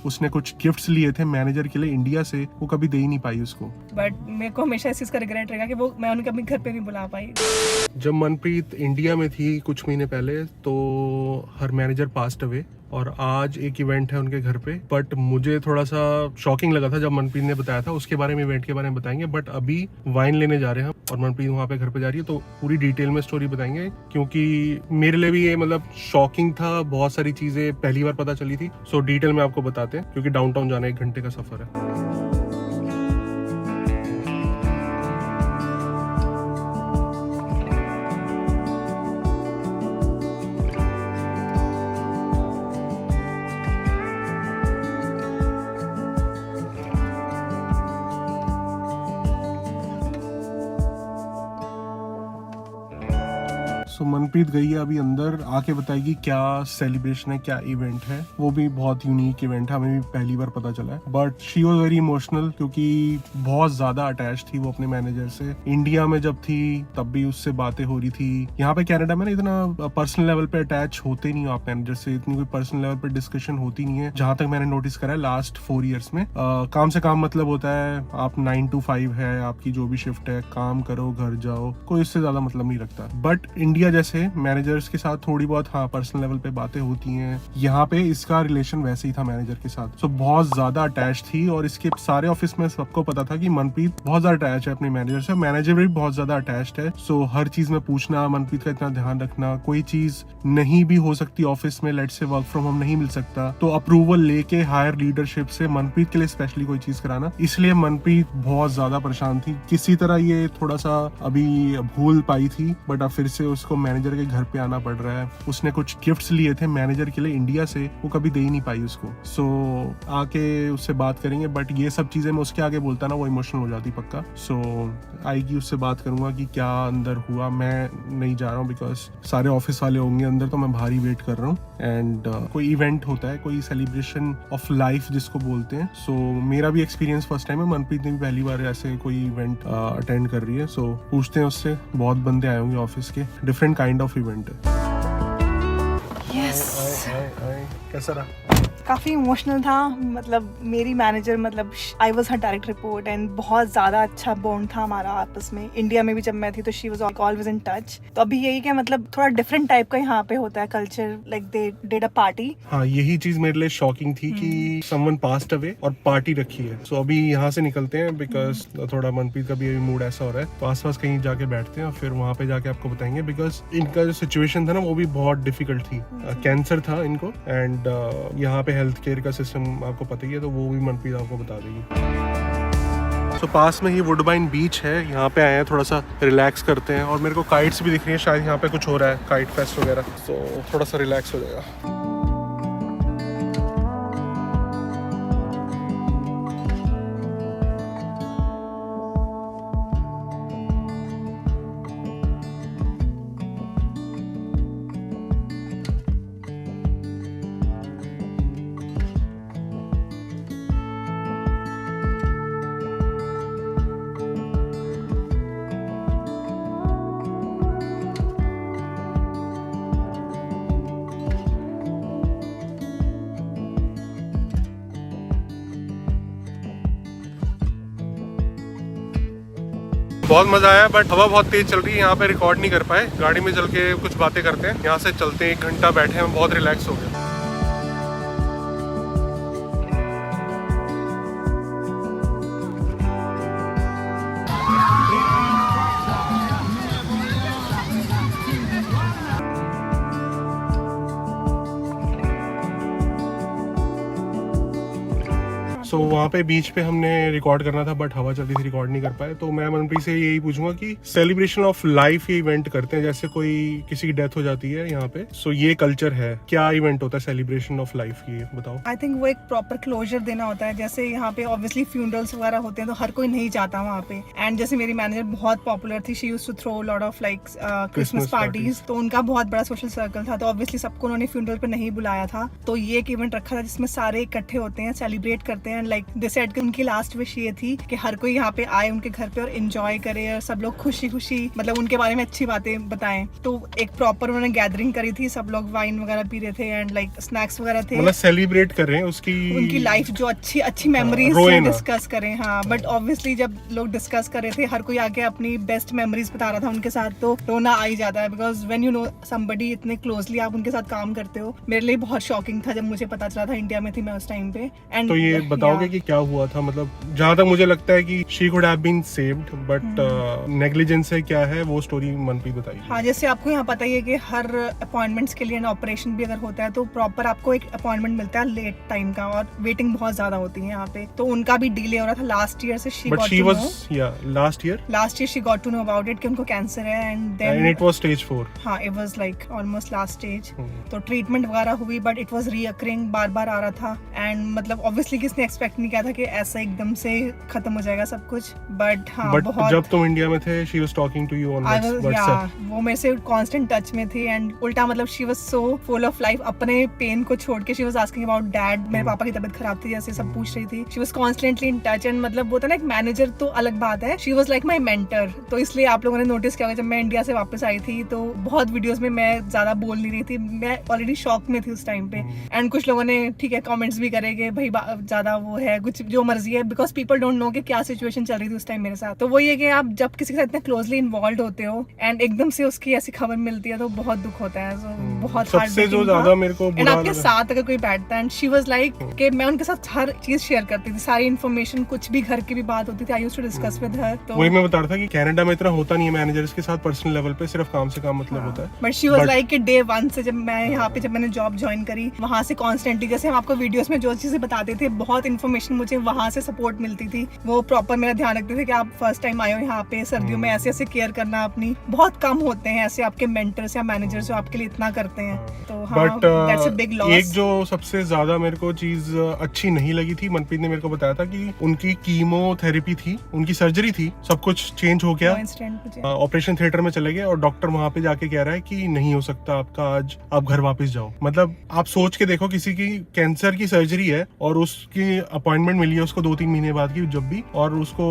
उसने कुछ गिफ्ट्स लिए थे मैनेजर के लिए इंडिया से, वो कभी दे ही नहीं पाई उसको। बट मेरे को हमेशा इस चीज का रिग्रेट रहेगा कि वो मैं उनके अपने घर पे नहीं बुला पाई। जब मनप्रीत इंडिया में थी कुछ महीने पहले तो हर मैनेजर पास्ट अवे, और आज एक इवेंट है उनके घर पे। बट मुझे थोड़ा सा शॉकिंग लगा था जब मनप्रीत ने बताया था, उसके बारे में इवेंट के बारे में बताएंगे। बट अभी वाइन लेने जा रहे हैं और मनप्रीत वहाँ पे घर पे जा रही है, तो पूरी डिटेल में स्टोरी बताएंगे, क्योंकि मेरे लिए भी ये मतलब शॉकिंग था। बहुत सारी चीजें पहली बार पता चली थी। सो डिटेल में आपको बताते हैं, क्योंकि डाउनटाउन जाना 1 घंटे का सफर है। मनप्रीत गई है अभी अंदर, आके बताएगी क्या सेलिब्रेशन है, क्या इवेंट है। वो भी बहुत यूनिक इवेंट है, हमें भी पहली बार पता चला है। But she was very emotional, क्योंकि बहुत ज्यादा अटैच थी वो अपने मैनेजर से। इंडिया में जब थी तब भी उससे बातें हो रही थी। यहाँ पे कनाडा में ना इतना पर्सनल लेवल पे अटैच होते नहीं हो आप मैनेजर से, इतनी कोई पर्सनल लेवल पे डिस्कशन होती नहीं है, जहां तक मैंने नोटिस करा है लास्ट 4 ईयर्स में। काम से काम मतलब होता है, आप 9 to 5 है, आपकी जो भी शिफ्ट है, काम करो घर जाओ, कोई इससे ज्यादा मतलब नहीं रखता। बट इंडिया जैसे मैनेजर्स के साथ थोड़ी बहुत पर्सनल लेवल पे बातें होती हैं, यहाँ पे इसका रिलेशन वैसे ही था मैनेजर के साथ। सो बहुत ज्यादा अटैच थी, और इसके सारे ऑफिस में सबको पता था कि मनप्रीत बहुत ज्यादा अटैच है अपने मैनेजर से, मैनेजर भी बहुत ज्यादा अटैच्ड है। सो हर चीज में पूछना, मनप्रीत का इतना ध्यान रखना, कोई चीज नहीं भी हो सकती ऑफिस में, लेट से वर्क फ्रॉम होम नहीं मिल सकता तो अप्रूवल लेके हायर लीडरशिप से मनप्रीत के लिए स्पेशली कोई चीज कराना। इसलिए मनप्रीत बहुत ज्यादा परेशान थी। किसी तरह ये थोड़ा सा अभी भूल पाई थी, बट अब फिर से उसको मैनेजर के घर पे आना पड़ रहा है। उसने कुछ गिफ्ट्स लिए थे मैनेजर के लिए इंडिया से, वो कभी दे ही नहीं पाई उसको। सो आके उससे बात करेंगे, बट ये सब चीजें मैं उसके आगे बोलता ना वो इमोशनल हो जाती पक्का। सो आएगी, उससे बात करूंगा कि क्या अंदर हुआ। मैं नहीं जा रहा हूँ बिकॉज सारे ऑफिस वाले होंगे अंदर, तो मैं बाहर ही वेट कर रहा हूँ। एंड कोई इवेंट होता है, कोई सेलिब्रेशन ऑफ लाइफ जिसको बोलते हैं। सो मेरा भी एक्सपीरियंस फर्स्ट टाइम है, मनप्रीत ने भी पहली बार ऐसे कोई इवेंट अटेंड कर रही है। सो पूछते हैं उससे, बहुत बंदे आए होंगे ऑफिस के, डिफरेंट काइंड ऑफ इवेंट है। Yes. कैसा रहा? काफ़ी इमोशनल था। मतलब मेरी मैनेजर, मतलब I was her direct report, and बहुत ज़्यादा अच्छा बॉन्ड था हमारा आपस में। इंडिया में भी जब मैं थी तो she was always in touch. तो अभी यही कि मतलब थोड़ा डिफरेंट टाइप का यहाँ पे होता है culture, like they did a party. हाँ, यही चीज मेरे लिए शॉकिंग थी कि समवन पास्ड अवे और पार्टी रखी है। सो अभी यहाँ से निकलते हैं बिकॉज थोड़ा मनप्रीत का भी मूड ऐसा हो रहा है, तो आसपास कहीं जाके बैठते हैं और फिर वहाँ पे जाके आपको बताएंगे। बिकॉज इनका जो सिचुएशन था ना वो भी बहुत डिफिकल्ट थी। कैंसर था इनको, एंड यहाँ पे हेल्थ केयर का सिस्टम आपको पता ही है, तो वो भी मनप्रीत आपको बता देगी। तो पास में ही वुडबाइन बीच है, यहाँ पे आए हैं थोड़ा सा रिलैक्स करते हैं। और मेरे को काइट्स भी दिख रही है, शायद यहाँ पे कुछ हो रहा है, काइट फेस्ट वगैरह, तो थोड़ा सा रिलैक्स हो जाएगा। बहुत मजा आया, बट हवा बहुत तेज चल रही है, यहाँ पे रिकॉर्ड नहीं कर पाए। गाड़ी में चल के कुछ बातें करते हैं, यहाँ से चलते हैं, 1 घंटा बैठे हैं, बहुत रिलैक्स हो गए। सो वहाँ पे बीच पे हमने रिकॉर्ड करना था, बट हवा चलती थी, रिकॉर्ड नहीं कर पाए। तो मैं मनप्रीत से यही पूछूंगा कि सेलिब्रेशन ऑफ लाइफ ये इवेंट करते हैं, जैसे कोई किसी की डेथ हो जाती है यहाँ पे, सो ये कल्चर है, क्या इवेंट होता है सेलिब्रेशन ऑफ लाइफ, ये बताओ। आई थिंक वो एक प्रॉपर क्लोजर देना होता है। जैसे यहाँ पे ऑब्वियसली फ्यूनरल्स वगैरह होते हैं, तो हर कोई नहीं जाता वहाँ पे। एंड जैसे मेरी मैनेजर बहुत पॉपुलर थी, she used to throw lot of like Christmas parties, तो उनका बहुत बड़ा सोशल सर्कल था, तो ऑब्वियसली सबको उन्होंने फ्यूनरल पे नहीं बुलाया था। तो ये एक इवेंट रखा था जिसमें सारे इकट्ठे होते हैं, सेलिब्रेट करते हैं, एंड लाइक दे सेड कि उनकी लास्ट विश ये थी कि हर कोई यहाँ पे आए उनके घर पे और एंजॉय करे और सब लोग खुशी खुशी मतलब उनके बारे में अच्छी बातें बताएं। तो एक प्रॉपर उन्होंने गैदरिंग करी थी, सब लोग वाइन वगैरह पी रहे थे एंड लाइक स्नैक्स वगैरह थे, मतलब सेलिब्रेट कर रहे हैं उनकी लाइफ जो अच्छी मेमोरीज डिस्कस करें। हाँ, बट ऑब्वियसली जब लोग डिस्कस कर रहे थे हर कोई आके अपनी बेस्ट मेमोरीज बता रहा था उनके साथ, तो रोना आ ही जाता है because when you know somebody इतने क्लोजली आप उनके साथ काम करते हो। मेरे लिए बहुत शॉकिंग था जब मुझे पता चला था, इंडिया में थी मैं उस टाइम पे। एंड तो ये बताओगे कि क्या हुआ था? मतलब जहाँ तक मुझे लगता है कि she could have been saved, but negligence है क्या है वो स्टोरी मनप्रीत बताइए। हाँ, जैसे आपको यहाँ पता ही है कि हर अपॉइंटमेंट्स के लिए ऑपरेशन भी अगर होता है तो प्रॉपर आपको एक अपॉइंटमेंट मिलता है लेट टाइम का, और वेटिंग बहुत ज्यादा होती है यहाँ पे। तो उनका भी डिले हो रहा था लास्ट ईयर से। Last year she got to know about it कि उनको कैंसर है and then it was stage 4। हाँ, it was like almost last stage. तो ट्रीटमेंट वगैरह हुई बट इट वाज रीअकरिंग, बार-बार आ रहा था एंड मतलब ऑब्वियसली किसने एक्सपेक्ट नहीं किया था कि ऐसा एकदम से खत्म हो जाएगा सब कुछ। बट हाँ, बहुत जब तुम इंडिया में थे she was talking to you on WhatsApp. वो मेरे से कांस्टेंट टच में थी एंड उल्टा मतलब she was so full of life. अपने पेन को छोड़ के she was asking about dad. मेरे पापा की तबीयत खराब थी जैसे सब पूछ रही थी। She was constantly in touch and मतलब वो था ना, एक मैनेजर तो अलग बात है, she was like my mentor. तो इसलिए आप लोगों ने नोटिस किया होगा जब मैं इंडिया से वापस आई थी तो बहुत वीडियोस में मैं ज्यादा बोल नहीं रही थी, मैं ऑलरेडी शॉक में थी उस टाइम पे। एंड कुछ लोगों ने ठीक है कमेंट्स भी करे कि भाई ज्यादा वो है, कुछ जो मर्जी है, बिकॉज पीपल डोंट नो कि क्या सिचुएशन चल रही थी उस टाइम मेरे साथ। तो वो ये कि आप जब किसी के साथ इतना क्लोजली इन्वॉल्व होते हो एंड एकदम से उसकी ऐसी खबर मिलती है तो बहुत दुख होता है। So, बहुत सबसे जो ज्यादा मेरे को एंड आपके साथ अगर कोई बैठता है एंड शी वाज लाइक कि मैं उनके साथ हर चीज शेयर करती थी, सारी इन्फॉर्मेशन, कुछ भी घर की भी बात होती थी, I used to discuss with her. तो वही मैं बता रहा था कि कनाडा में इतना होता नहीं है मैनेजर्स के साथ पर्सनल लेवल पे, सिर्फ काम से काम मतलब होता है। बट शी वाज लाइक कि डे 1 से जब मैं यहाँ पे, जब मैंने जॉब ज्वाइन करी, वहाँ से कॉन्स्टेंटली जैसे हम आपको वीडियोस में जो चीजें बताते थे, बहुत इन्फॉर्मेशन मुझे वहाँ से सपोर्ट मिलती थी। वो प्रॉपर मेरा ध्यान रखते थे कि आप फर्स्ट टाइम आए हो यहाँ पे, सर्दियों में ऐसे ऐसे केयर करना अपनी। बहुत कम होते हैं ऐसे आपके मेंटर्स या मैनेजर्स जो आपके लिए इतना करते हैं। तो हाँ, दैट्स अ बिग लॉस। एक जो सबसे ज्यादा मेरे को चीज अच्छी नहीं लगी थी, मनप्रीत ने मेरे को बताया था कि उनकी कीमोथेरेपी थी, उनकी सर्जरी थी, सब कुछ चेंज हो गया, ऑपरेशन थिएटर में चले गए और डॉक्टर वहां पे जाके कह रहा है कि नहीं हो सकता आपका, आज आप घर वापस जाओ। मतलब आप सोच के देखो, किसी की कैंसर की सर्जरी है और उसकी अपॉइंटमेंट मिली है उसको 2-3 महीने बाद की जब भी, और उसको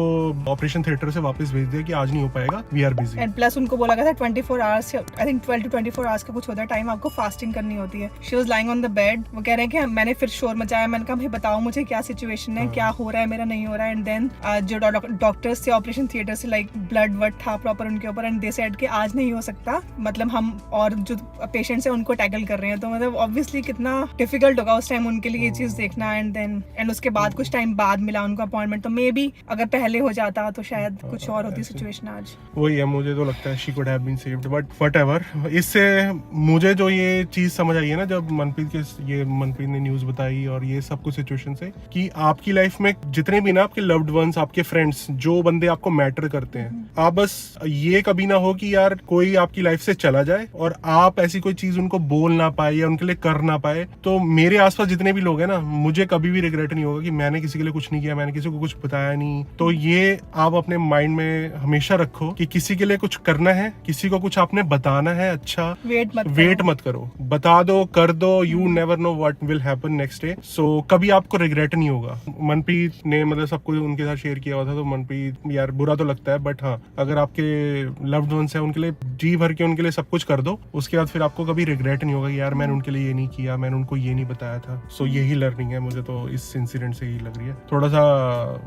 ऑपरेशन थिएटर से वापस भेज दिया कि आज नहीं हो पाएगा, we are busy. And plus उनको बोला गया था 24 hours, I think 12 to 24 hours का कुछ होता है टाइम, आपको फास्टिंग करनी होती है। She was lying on the bed. वो कह रहे हैं कि मैंने फिर शोर मचाया, मैंने कहा भाई बताओ मुझे क्या सिचुएशन है, क्या हो रहा है, मेरा नहीं हो रहा है। एंड देन जो डॉक्टर्स थे ऑपरेशन थिएटर से, लाइक ब्लड वट था प्रॉपर उनके ऊपर, एंड दे सेड कि आज नहीं हो सकता, मतलब हम और जो पेशेंट्स हैं उनको टैकल कर रहे हैं। तो मतलब ऑब्वियसली कितना डिफिकल्ट होगा उस टाइम उनके लिए ये चीज देखना। एंड उसके बाद कुछ टाइम बाद मिला उनको अपॉइंटमेंट, तो मे बी अगर पहले हो जाता तो शायद कुछ और होती सिचुएशन आज। वही है, मुझे तो लगता है she could have been saved, but whatever. इससे मुझे जो ये चीज समझ आई है ना, जब मनप्रीत ने न्यूज बताई और ये सब कुछ सिचुएशन से, कि आपकी लाइफ में जितने भी ना आपके लव्ड वंस, आपके फ्रेंड्स, जो बंदे आपको मैटर करते हैं, आप बस ये कभी ना हो कि यार कोई आपकी लाइफ से चला जाए और आप ऐसी कोई चीज उनको बोल ना पाए या उनके लिए कर ना पाए। तो मेरे आसपास जितने भी लोग हैं ना, मुझे कभी भी रिग्रेट नहीं होगा कि मैंने किसी के लिए कुछ नहीं किया, मैंने किसी को कुछ बताया नहीं। तो ये आप अपने माइंड में हमेशा रखो कि किसी के लिए कुछ करना है, किसी को कुछ आपने बताना है, अच्छा वेट मत करो, बता दो, कर दो, you never know what will happen next day. So कभी आपको रिग्रेट नहीं होगा। मनप्रीत ने मतलब सब कुछ उनके साथ शेयर किया हुआ था, तो मनप्रीत यार बुरा तो लगता है, बट हाँ, अगर आपके लव्ड वंस है उनके लिए जी भर के उनके लिए सब कुछ कर दो, उसके बाद फिर आपको कभी रिग्रेट नहीं होगा कि यार मैंने उनके लिए ये नहीं किया, मैंने उनको ये नहीं बताया था। सो यही लर्निंग है मुझे तो इस इंसिडेंट से, यही लग रही है। थोड़ा सा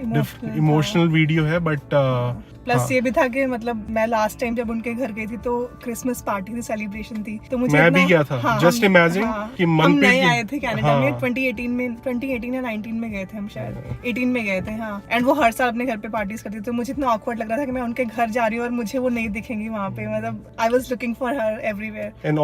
इमोशनल वीडियो है, बट प्लस ये भी था कि मतलब मैं लास्ट टाइम जब उनके घर गई थी तो क्रिसमस पार्टी थी, सेलिब्रेशन थी, तो मुझे मैं भी गया था। जस्ट इमेजिन कि हम नए आए थे कनाडा में 2018 या 19 में गए थे हम, शायद 18 में गए थे। हाँ, एंड वो हर साल अपने घर पे पार्टीज करती थी, तो मुझे इतना ऑकवर्ड लग रहा था कि मैं उनके घर जा रही हूँ और मुझे वो नहीं दिखेंगी वहाँ पे। मतलब I was looking for her everywhere. And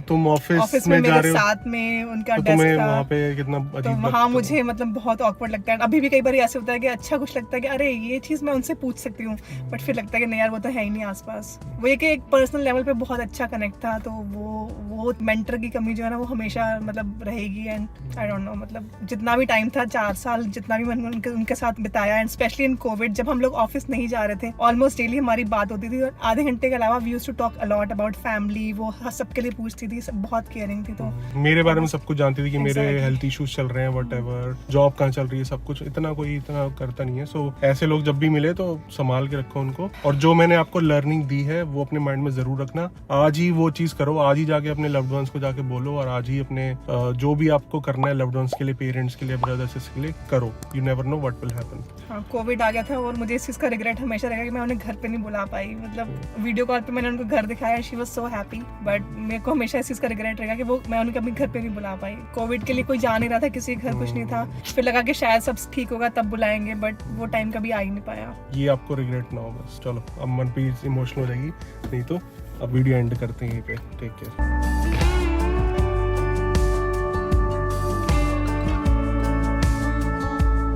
तुम ऑफिस में जा रहे हो, साथ में उनका तो डेस्क था वहाँ पे कितना तो वहाँ मुझे मतलब बहुत ऑकवर्ड लगता है। अभी भी कई बार ऐसे होता है कि अच्छा कुछ लगता है कि अरे ये चीज मैं उनसे पूछ सकती हूँ, बट फिर लगता है कि नहीं यार वो तो है ही नहीं आसपास। वो ये कि एक पर्सनल लेवल पे बहुत अच्छा कनेक्ट था, तो वो मेंटर की कमी जो है ना वो हमेशा मतलब रहेगी। एंड आई डोंट नो, मतलब जितना भी टाइम था, 4 साल जितना भी मैंने उनके साथ बिताया, एंड स्पेशली इन कोविड जब हम लोग ऑफिस नहीं जा रहे थे, ऑलमोस्ट डेली हमारी बात होती थी, और आधे घंटे के अलावा we used to talk a lot about family. वो सबके लिए पूछती थी, सब बहुत केयरिंग थी। तो मेरे बारे में सब कुछ जानती थी कि मेरे हेल्थ इश्यूज चल रहे हैं, व्हाटएवर, जॉब जॉब कहाँ चल रही है, सब कुछ इतना करता नहीं है। सो ऐसे लोग जब भी मिले तो संभाल के रखो उनको। और जो मैंने आपको लर्निंग दी है वो अपने माइंड में जरूर रखना। आज ही वो चीज करो, आज ही जाके अपने लव्ड वंस को जाके बोलो, और आज ही अपने जो भी आपको करना है लव्ड वंस के लिए, पेरेंट्स के लिए, ब्रदर्स के लिए करो। You never know what will happen. हाँ, कोविड आ गया था और मुझे इस चीज़ का रिग्रेट हमेशा रहेगा कि मैं उन्हें घर पे नहीं बुला पाई। मतलब वीडियो कॉल पे मैंने उनको घर दिखाया, she was so happy, but मेरे को हमेशा इस चीज़ का रिग्रेट रहेगा कि वो मैं उनके अपने घर पे नहीं बुला पाई। कोविड के लिए कोई जा नहीं रहा था, किसी के घर कुछ नहीं था, फिर लगा कि शायद सब ठीक होगा तब बुलाएंगे, बट वो टाइम कभी आ ही नहीं पाया। ये आपको रिग्रेट ना हो बस। चलो अब मन पे इमोशनल हो जाएगी, नहीं तो अब वीडियो एंड करते हैं यहीं पे। Take care.